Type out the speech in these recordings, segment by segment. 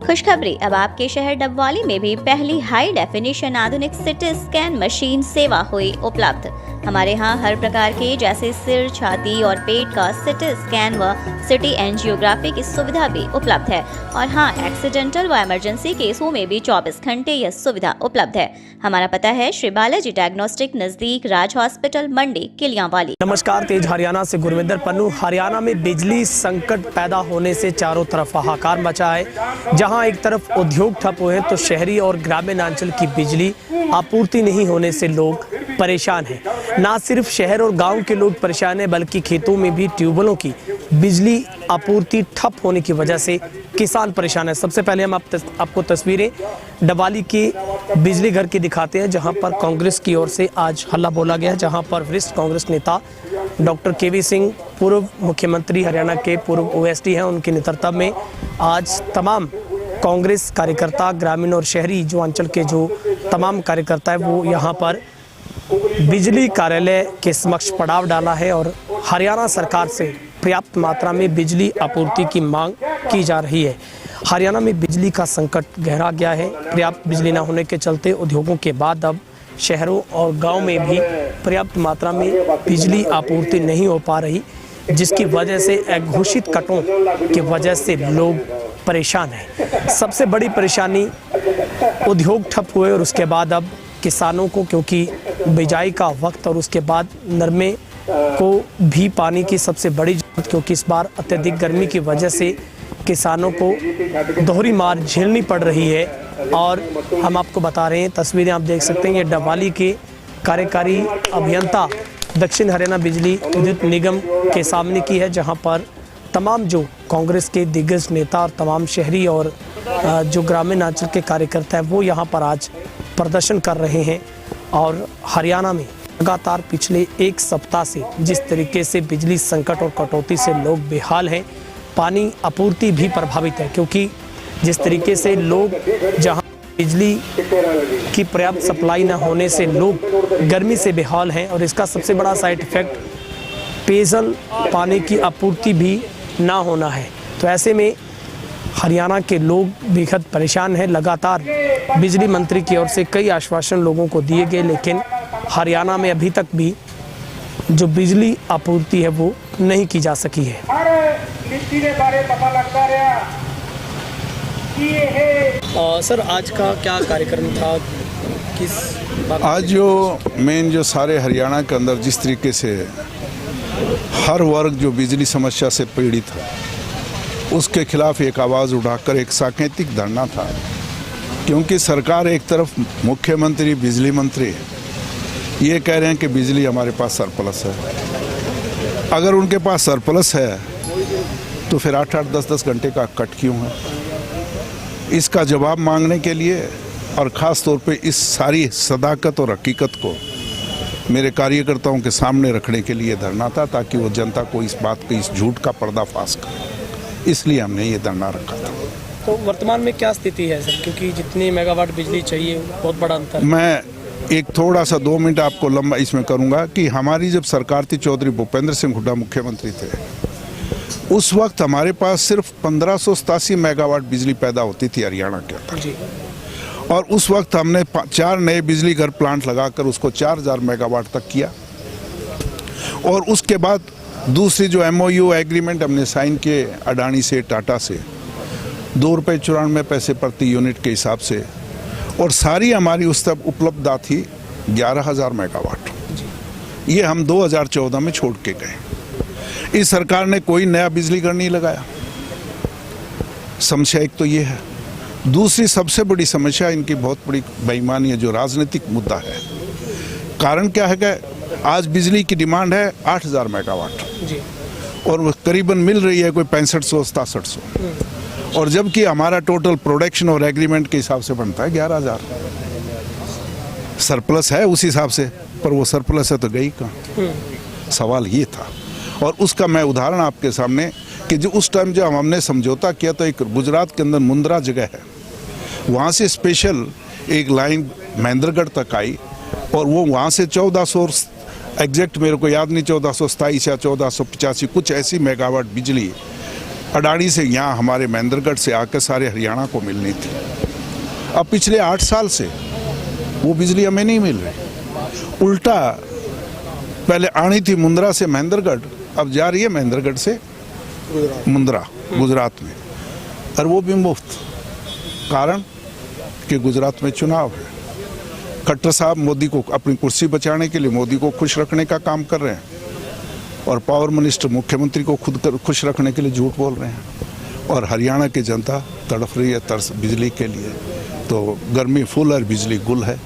खुशखबरी, अब आपके शहर डबवाली में भी पहली हाई डेफिनेशन आधुनिक सिटी स्कैन मशीन सेवा हुई उपलब्ध। हमारे यहाँ हर प्रकार के जैसे सिर, छाती और पेट का सिटी स्कैन व सिटी एंजियोग्राफी की सुविधा भी उपलब्ध है। और हाँ, एक्सीडेंटल व इमरजेंसी केसों में भी 24 घंटे यह सुविधा उपलब्ध है। हमारा पता है श्री बालाजी डायग्नोस्टिक, नजदीक राज हॉस्पिटल, मंडी, किलियांवाली। नमस्कार, तेज हरियाणा से गुरविंदर पन्नू। हरियाणा में बिजली संकट पैदा होने से चारों तरफ हाहाकार मचा है। जहां एक तरफ उद्योग ठप हुए हैं तो शहरी और ग्रामीण अंचल की बिजली आपूर्ति नहीं होने से लोग परेशान हैं। ना सिर्फ शहर और गांव के लोग परेशान हैं, बल्कि खेतों में भी ट्यूबवेलों की बिजली आपूर्ति ठप होने की वजह से किसान परेशान है। सबसे पहले हम आपको तस्वीरें डबवाली के बिजली घर की दिखाते हैं, जहां पर कांग्रेस की ओर से आज हल्ला बोला गया, जहां पर वरिष्ठ कांग्रेस नेता डॉक्टर केवी सिंह, पूर्व मुख्यमंत्री हरियाणा के, पूर्व ओएसडी हैं, उनके नेतृत्व में आज तमाम कांग्रेस कार्यकर्ता, ग्रामीण और शहरी जो अंचल के जो तमाम कार्यकर्ता है वो यहाँ पर बिजली कार्यालय के समक्ष पड़ाव डाला है और हरियाणा सरकार से पर्याप्त मात्रा में बिजली आपूर्ति की मांग की जा रही है। हरियाणा में बिजली का संकट गहरा गया है। पर्याप्त बिजली न होने के चलते उद्योगों के बाद अब शहरों और गांव में भी पर्याप्त मात्रा में बिजली आपूर्ति नहीं हो पा रही, जिसकी वजह से अघोषित कटों की वजह से लोग परेशान हैं। सबसे बड़ी परेशानी उद्योग ठप हुए और उसके बाद अब किसानों को, क्योंकि बिजाई का वक्त और उसके बाद नरमे को भी पानी की सबसे बड़ी जरूरत, क्योंकि इस बार अत्यधिक गर्मी की वजह से किसानों को दोहरी मार झेलनी पड़ रही है। और हम आपको बता रहे हैं, तस्वीरें आप देख सकते हैं, ये डबवाली के कार्यकारी अभियंता दक्षिण हरियाणा बिजली विद्युत निगम के सामने की है, जहां पर तमाम जो कांग्रेस के दिग्गज नेता और तमाम शहरी और जो ग्रामीण अंचल के कार्यकर्ता हैं वो यहाँ पर आज प्रदर्शन कर रहे हैं। और हरियाणा में लगातार पिछले एक सप्ताह से जिस तरीके से बिजली संकट और कटौती से लोग बेहाल हैं, पानी आपूर्ति भी प्रभावित है, क्योंकि जिस तरीके से लोग जहां बिजली की पर्याप्त सप्लाई न होने से लोग गर्मी से बेहाल हैं और इसका सबसे बड़ा साइड इफेक्ट पेयजल पानी की आपूर्ति भी ना होना है। तो ऐसे में हरियाणा के लोग बेहद परेशान हैं। लगातार बिजली मंत्री की ओर से कई आश्वासन लोगों को दिए गए, लेकिन हरियाणा में अभी तक भी जो बिजली आपूर्ति है वो नहीं की जा सकी है। सर, आज का क्या कार्यक्रम था? आज जो मेन जो सारे हरियाणा के अंदर जिस तरीके से हर वर्ग जो बिजली समस्या से पीड़ित है उसके खिलाफ एक आवाज़ उठाकर एक सांकेतिक धरना था, क्योंकि सरकार एक तरफ मुख्यमंत्री, बिजली मंत्री ये कह रहे हैं कि बिजली हमारे पास सरप्लस है। अगर उनके पास सरप्लस है तो फिर 8-8, 10-10 घंटे का कट क्यों है? इसका जवाब मांगने के लिए और ख़ास तौर पे इस सारी सदाकत और हकीकत को मेरे कार्यकर्ताओं के सामने रखने के लिए धरना था, ताकि वो जनता को इस बात के, इस झूठ का पर्दाफाश करे। इसलिए हमने ये धरना रखा था। तो वर्तमान में क्या स्थिति है सर? क्योंकि जितनी मेगावाट बिजली चाहिए बहुत बड़ा अंतर। मैं एक थोड़ा सा 2 मिनट आपको लंबा इसमें करूँगा कि हमारी जब सरकार थी, चौधरी भूपेंद्र सिंह हुड्डा मुख्यमंत्री थे, उस वक्त हमारे पास सिर्फ 1587 मेगावाट बिजली पैदा होती थी हरियाणा के अंदर। और उस वक्त हमने 4 नए बिजली घर प्लांट लगाकर उसको 4000 मेगावाट तक किया। और उसके बाद दूसरी जो MOU एग्रीमेंट हमने साइन किए अडानी से, टाटा से, ₹2.94 प्रति यूनिट के हिसाब से, और सारी हमारी उस तक उपलब्धता थी 11000 मेगावाट। ये हम 2014 में छोड़ के गए। इस सरकार ने कोई नया बिजली घर नहीं लगाया। समस्या एक तो ये है। दूसरी सबसे बड़ी समस्या इनकी बहुत बड़ी बेईमानी है, जो राजनीतिक मुद्दा है। कारण क्या है कि आज बिजली की डिमांड है 8000 मेगावाट जी, और करीबन मिल रही है कोई 6500-6700, और जबकि हमारा टोटल प्रोडक्शन और एग्रीमेंट के हिसाब से बनता है 11000। सरप्लस है उस हिसाब से, पर वो सरप्लस है तो गई कहाँ? सवाल ये था। और उसका मैं उदाहरण आपके सामने कि जो उस टाइम जब हमने समझौता किया तो एक गुजरात के अंदर मुंद्रा जगह है, वहाँ से स्पेशल एक लाइन महेंद्रगढ़ तक आई, और वो वहाँ से 1400, एग्जैक्ट मेरे को याद नहीं, 1427 या 1485 कुछ ऐसी मेगावाट बिजली अडानी से यहाँ हमारे महेंद्रगढ़ से आकर सारे हरियाणा को मिलनी थी। अब पिछले 8 साल से वो बिजली हमें नहीं मिल रही। उल्टा पहले आनी थी मुंद्रा से महेंद्रगढ़, अब जा रही है महेंद्रगढ़ से मुंद्रा गुजरात में, और वो भी मुफ्त। कारण कि गुजरात में चुनाव है। खट्टर साहब मोदी को अपनी कुर्सी बचाने के लिए मोदी को खुश रखने का काम कर रहे हैं, और पावर मिनिस्टर मुख्यमंत्री को खुद खुश रखने के लिए झूठ बोल रहे हैं। और हरियाणा की जनता तड़फ रही है तरस बिजली के लिए। तो गर्मी फुल और बिजली गुल है,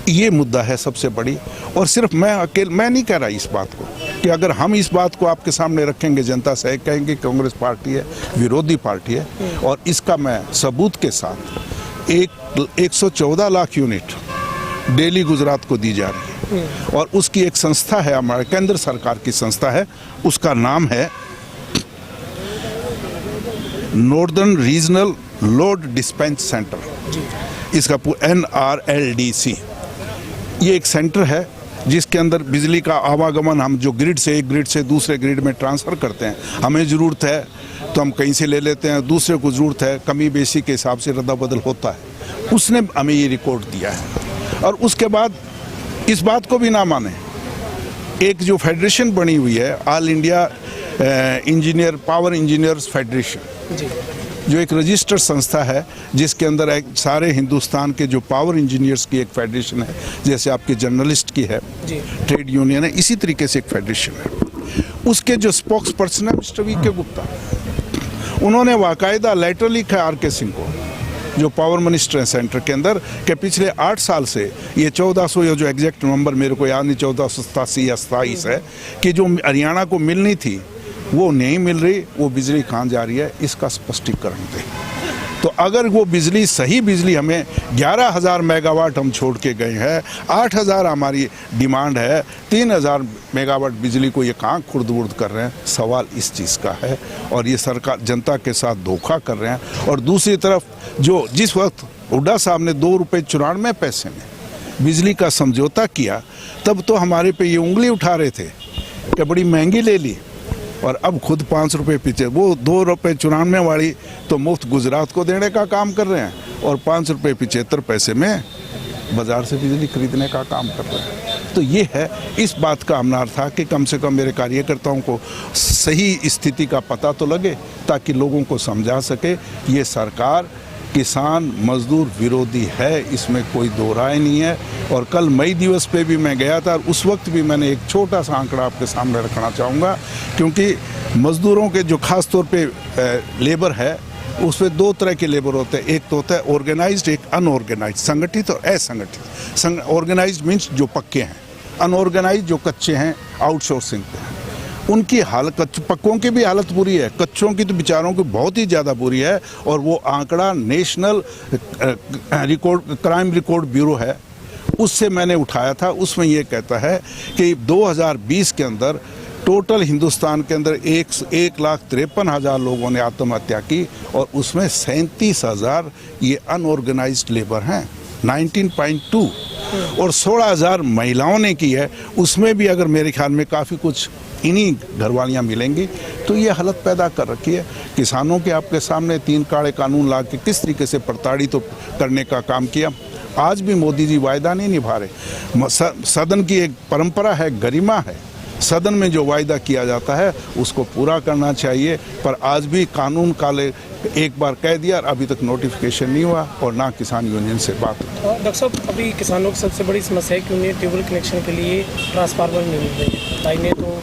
ये मुद्दा है सबसे बड़ी। और सिर्फ मैं नहीं कह रहा इस बात को, कि अगर हम इस बात को आपके सामने रखेंगे, जनता से कहेंगे कांग्रेस पार्टी है, विरोधी पार्टी है, और इसका मैं सबूत के साथ 114 लाख यूनिट डेली गुजरात को दी जा रही है। और उसकी एक संस्था है, हमारे केंद्र सरकार की संस्था है, उसका नाम है नॉर्दर्न रीजनल लोड डिस्पेंच सेंटर, इसका NRLDC। ये एक सेंटर है जिसके अंदर बिजली का आवागमन, हम जो ग्रिड से एक ग्रिड से दूसरे ग्रिड में ट्रांसफ़र करते हैं, हमें ज़रूरत है तो हम कहीं से ले लेते हैं, दूसरे को ज़रूरत है, कमी बेसी के हिसाब से रद्दा बदल होता है। उसने हमें ये रिकॉर्ड दिया है। और उसके बाद इस बात को भी ना माने, एक जो फेडरेशन बनी हुई है, all India engineer power engineers federation, जो एक रजिस्टर्ड संस्था है, जिसके अंदर एक सारे हिंदुस्तान के जो पावर इंजीनियर्स की एक फेडरेशन है, जैसे आपके जर्नलिस्ट की है, ट्रेड यूनियन है, इसी तरीके से एक फेडरेशन है। उसके जो स्पोक्स पर्सन है मिस्टर VK गुप्ता, उन्होंने बाकायदा लेटर लिखा है RK सिंह को, जो पावर मिनिस्टर हैं सेंटर के अंदर, कि पिछले 8 साल से ये 1400, या जो एग्जैक्ट नंबर मेरे को याद नहीं, 1487 या 27 है, कि जो हरियाणा को मिलनी थी वो नहीं मिल रही, वो बिजली कहाँ जा रही है, इसका स्पष्टीकरण दें। तो अगर वो बिजली सही बिजली हमें 11,000 मेगावाट हम छोड़ के गए हैं, 8,000 हमारी डिमांड है, 3,000 मेगावाट बिजली को ये कहाँ खुर्द-बुर्द कर रहे हैं, सवाल इस चीज़ का है। और ये सरकार जनता के साथ धोखा कर रहे हैं। और दूसरी तरफ जो जिस वक्त हुड्डा साहब ने 2 रुपये 94 पैसे में बिजली का समझौता किया, तब तो हमारे पे ये उंगली उठा रहे थे कि बड़ी महंगी ले ली, और अब खुद 5 रुपये पीछे, वो 2 रुपये 94 वाली तो मुफ्त गुजरात को देने का काम कर रहे हैं, और 5 रुपये 75 पैसे में बाज़ार से बिजली खरीदने का काम कर रहे हैं। तो ये है, इस बात का हमारा था कि कम से कम मेरे कार्यकर्ताओं को सही स्थिति का पता तो लगे, ताकि लोगों को समझा सके ये सरकार किसान मजदूर विरोधी है, इसमें कोई दो राय नहीं है। और कल मई दिवस पे भी मैं गया था, और उस वक्त भी मैंने एक छोटा सा आंकड़ा आपके सामने रखना चाहूँगा, क्योंकि मजदूरों के जो खास तौर पे लेबर है, उसमें 2 तरह के लेबर होते हैं। एक तो होता है ऑर्गेनाइज्ड, एक अनऑर्गेनाइज्ड, संगठित और असंगठित। ऑर्गेनाइज्ड मीन्स जो पक्के हैं, अनऑर्गेनाइज्ड जो कच्चे हैं, आउटसोर्सिंग पे हैं। उनकी हालत, पक्कों की भी हालत बुरी है, कच्चों की तो बेचारों की बहुत ही ज़्यादा बुरी है। और वो आंकड़ा नेशनल क्राइम रिकॉर्ड ब्यूरो है, उससे मैंने उठाया था। उसमें ये कहता है कि 2020 के अंदर टोटल हिंदुस्तान के अंदर 1,53,000 लोगों ने आत्महत्या की, और उसमें 37,000 ये अनऑर्गेनाइज्ड लेबर हैं, 19.2, और 16,000 महिलाओं ने की है। उसमें भी अगर मेरे ख्याल में काफ़ी कुछ इन्हीं घरवालियाँ मिलेंगी। तो ये हालत पैदा कर रखी है। किसानों के आपके सामने 3 काले कानून ला के किस तरीके से प्रताड़ित करने का काम किया। आज भी मोदी जी वायदा नहीं निभा रहे। सदन की एक परंपरा है, गरिमा है, सदन में जो वायदा किया जाता है उसको पूरा करना चाहिए। पर आज भी कानून काले एक बार कह दिया, अभी तक नोटिफिकेशन नहीं हुआ, और ना किसान यूनियन से बात। डॉक्टर साहब, अभी किसानों की सबसे बड़ी समस्या है कि उन्हें ट्यूबवेल कनेक्शन के लिए ट्रांसफार्मर नहीं मिल रही है। भाई ने तो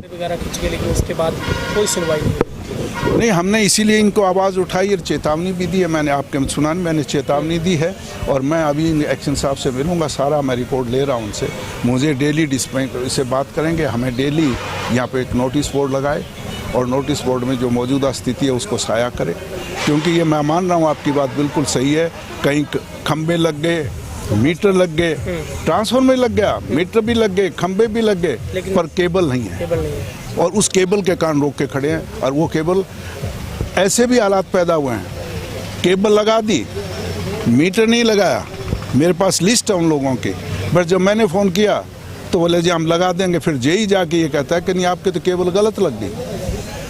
वगैरह खींच के, लेकिन उसके बाद कोई सुनवाई नहीं। हमने इसीलिए इनको आवाज़ उठाई और चेतावनी भी दी है। मैंने आपके सुना, मैंने चेतावनी दी है, और मैं अभी एक्शन साहब से मिलूंगा, सारा मैं रिपोर्ट ले रहा हूं उनसे। मुझे डेली डिस्पेंस से बात करेंगे, हमें डेली यहाँ पे एक नोटिस बोर्ड लगाए, और नोटिस बोर्ड में जो मौजूदा स्थिति है उसको साया करे। क्योंकि ये मैं मान रहा हूँ, आपकी बात बिल्कुल सही है, कहीं खंबे लग गए, मीटर लग गए, ट्रांसफार्मर लग गया, मीटर भी लग गए, खंबे भी लग गए, पर केबल नहीं है। और उस केबल के कारण रोक के खड़े हैं। और वो केबल, ऐसे भी हालात पैदा हुए हैं, केबल लगा दी, मीटर नहीं लगाया। मेरे पास लिस्ट है उन लोगों की, बट जब मैंने फ़ोन किया तो बोले जी हम लगा देंगे। फिर जेई जाके ये कहता है कि नहीं, आपके तो केबल गलत लग गई।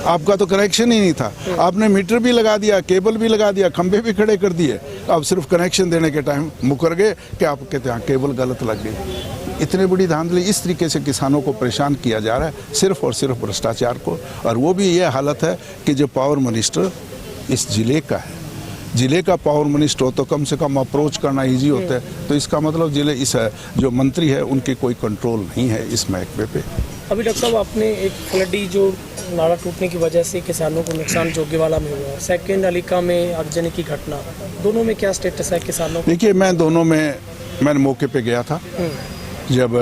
आपका तो कनेक्शन ही नहीं था। आपने मीटर भी लगा दिया, केबल भी लगा दिया, खंभे भी खड़े कर दिए, अब सिर्फ कनेक्शन देने के टाइम मुकर गए कि आपके यहाँ केबल गलत लग गई। इतनी बड़ी धांधली, इस तरीके से किसानों को परेशान किया जा रहा है, सिर्फ और सिर्फ भ्रष्टाचार को। और वो भी ये हालत है कि जो पावर मिनिस्टर इस जिले का है, जिले का पावर मिनिस्टर हो तो कम से कम अप्रोच करना इजी होता है। तो इसका मतलब जिले इस जो मंत्री है उनकी कोई कंट्रोल नहीं है इस महकमे पे। अभी डॉक्टर साहब आपने एक फ्लडी जो नाला टूटने की वजह से किसानों को नुकसान जोगीवाला में हुआ, सेकंड अलीका में आगजनी की घटना, दोनों में क्या स्टेटस है किसानों का? देखिए, मैं दोनों में मैंने मौके पे गया था। जब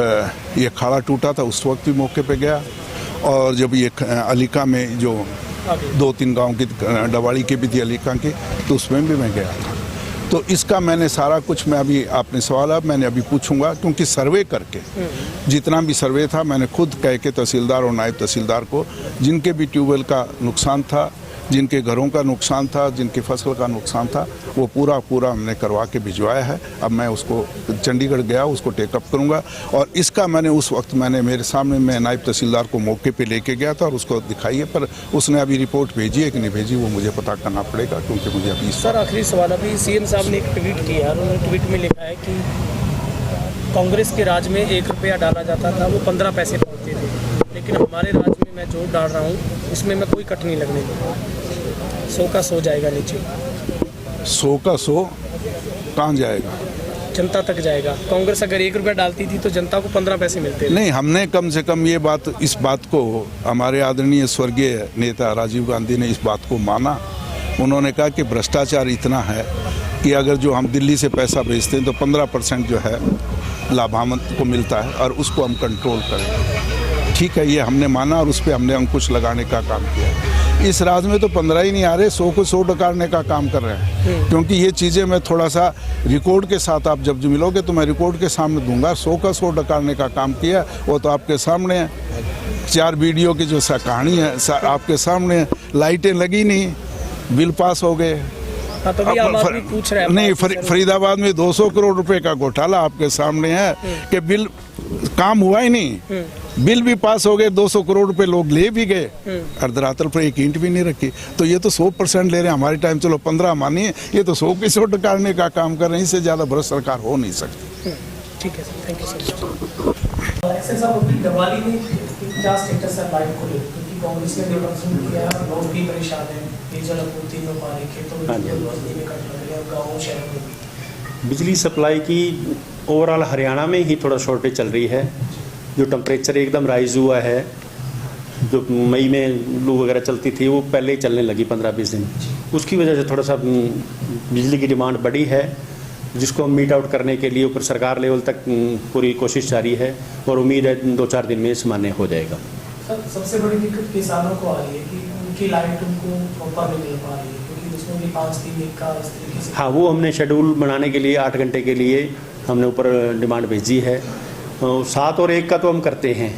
ये खाड़ा टूटा था उस वक्त भी मौके पे गया, और जब ये अलीका में जो 2-3 गांव की डवाड़ी की भी थी अलीका की, तो उसमें भी मैं गया था। तो इसका मैंने सारा कुछ, मैं अभी आपने सवाल है मैंने अभी पूछूंगा, क्योंकि सर्वे करके जितना भी सर्वे था मैंने खुद कह के तहसीलदार और नायब तहसीलदार को, जिनके भी ट्यूबवेल का नुकसान था, जिनके घरों का नुकसान था, जिनकी फसल का नुकसान था, वो पूरा हमने करवा के भिजवाया है। अब मैं उसको चंडीगढ़ गया, उसको टेकअप करूंगा। और इसका मैंने उस वक्त मेरे सामने मैं नायब तहसीलदार को मौके पे लेके गया था और उसको दिखाई है, पर उसने अभी रिपोर्ट भेजी है कि नहीं भेजी वो मुझे पता करना पड़ेगा, क्योंकि मुझे अभी। सर आखिरी सवाल, अभी सीएम साहब ने एक ट्वीट किया, उन्होंने ट्वीट में लिखा है कि कांग्रेस के राज में 1 रुपया डाला जाता था वो 15 पैसे पड़ते थे, लेकिन हमारे राज में मैं जो डाल रहा हूँ उसमें मैं कोई कट नहीं लगने दूँगा, 100 का 100 जाएगा नीचे। 100 का 100 कहाँ जाएगा? जनता तक जाएगा। कांग्रेस अगर 1 रुपया डालती थी तो जनता को 15 पैसे मिलते थे। नहीं, हमने कम से कम ये बात, इस बात को हमारे आदरणीय स्वर्गीय नेता राजीव गांधी ने इस बात को माना। उन्होंने कहा कि भ्रष्टाचार इतना है कि अगर जो हम दिल्ली से पैसा भेजते हैं तो 15% जो है लाभांवित को मिलता है, और उसको हम कंट्रोल करें। ठीक है, ये हमने माना और उस पर हमने अंकुश लगाने का काम किया। इस राज में तो 15 ही नहीं आ रहे, 100 को 100 डकारने का काम कर रहे हैं, क्योंकि ये चीज़ें मैं थोड़ा सा रिकॉर्ड के साथ, आप जब मिलोगे तो मैं रिकॉर्ड के सामने दूंगा। 100 का 100 डकारने का काम किया, वो तो आपके सामने है। 4 वीडियो की जो कहानी है आपके सामने, लाइटें लगी नहीं, बिल पास हो गए। तो भी आम आदमी पूछ रहा है नहीं, फरीदाबाद में 200 करोड़ रुपए का घोटाला आपके सामने है कि बिल काम हुआ ही नहीं, बिल भी पास हो गए, 200 करोड़ रुपए लोग ले भी गए, अर्धरातल पर 1 ईंट भी नहीं रखी। तो ये तो 100% ले रहे हैं। हमारे टाइम चलो 15 मानिए, ये तो 100 की 100 डकारने का काम कर रहे हैं। इससे ज़्यादा भ्रष्ट सरकार हो नहीं सकती। ठीक है sir, thank you sir. Excess of Diwali में क्या स्टेटस है लाइव को लेकर, क्योंकि कांग्रेस ने रिप्रेजेंट किया है, लोग भी परेशान हैं, पेयजल आपूर्ति में पा रहे, खेतों में बस्ती में कट लग रहे हैं, गाँव शहरों में। बिजली सप्लाई की ओवरऑल हरियाणा में ही थोड़ा शॉर्टेज चल रही है। जो टेम्परेचर एकदम राइज हुआ है, जो मई में लू वगैरह चलती थी वो पहले ही चलने लगी 15-20 दिन, उसकी वजह से थोड़ा सा बिजली की डिमांड बढ़ी है, जिसको मीट आउट करने के लिए ऊपर सरकार लेवल तक पूरी कोशिश जारी है, और उम्मीद है 2-4 दिन में सामान्य हो जाएगा। सर सबसे बड़ी दिक्कत किसानों को आ रही है कि उनकी लाइट उनको प्रॉपर नहीं मिल पा रही है, क्योंकि उसमें भी 5-3 का इस तरीके से। हाँ, वो हमने शेड्यूल बनाने के लिए 8 घंटे के लिए हमने ऊपर डिमांड भेजी है। 7 और 1 का तो हम करते हैं।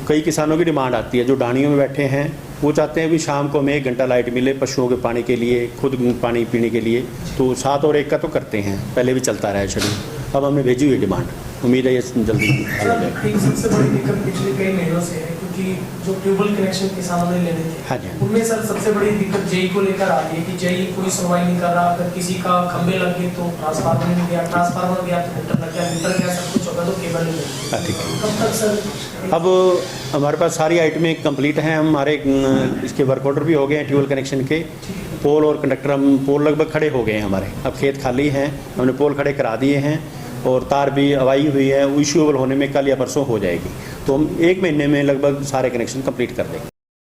कई किसानों की डिमांड आती है जो डाणियों में बैठे हैं, वो चाहते हैं भी शाम को हमें 1 घंटा लाइट मिले पशुओं के पानी के लिए, खुद पानी पीने के लिए। तो 7 और 1 का तो करते हैं, पहले भी चलता रहा है शेड्यूल। अब हमने भेजी हुई डिमांड, उम्मीद है ये जल्दी हल हो जाएगा। एक सबसे बड़ी दिक्कत पिछले कई महीनों से है, क्योंकि जो ट्यूबवेल कनेक्शन किसानों ने लेने थे, हाँ जी, उनमें सर सबसे बड़ी दिक्कत जेई को लेकर आ रही है कि जेई कोई सुनवाई नहीं कर रहा। अगर किसी का खंबे लग गए तो ट्रांसफार्मर नहीं गया, ट्रांसफार्मर गया तो मीटर लग गया, मीटर गया सब कुछ होगा तो केबल नहीं लगी। ठीक है। कब तक सर? अब हमारे पास सारी आइटमें कंप्लीट हैं। हमारे इसके वर्क ऑर्डर भी हो गए हैं ट्यूबवेल कनेक्शन के। पोल और कंडक्टर, हम पोल लगभग खड़े हो गए हैं हमारे। अब खेत खाली हैं, हमने पोल खड़े करा दिए हैं, और तार भी अवाई हुई है, इशूएबल होने में कल या परसों हो जाएगी। तो हम 1 महीने में लगभग सारे कनेक्शन कंप्लीट कर देंगे।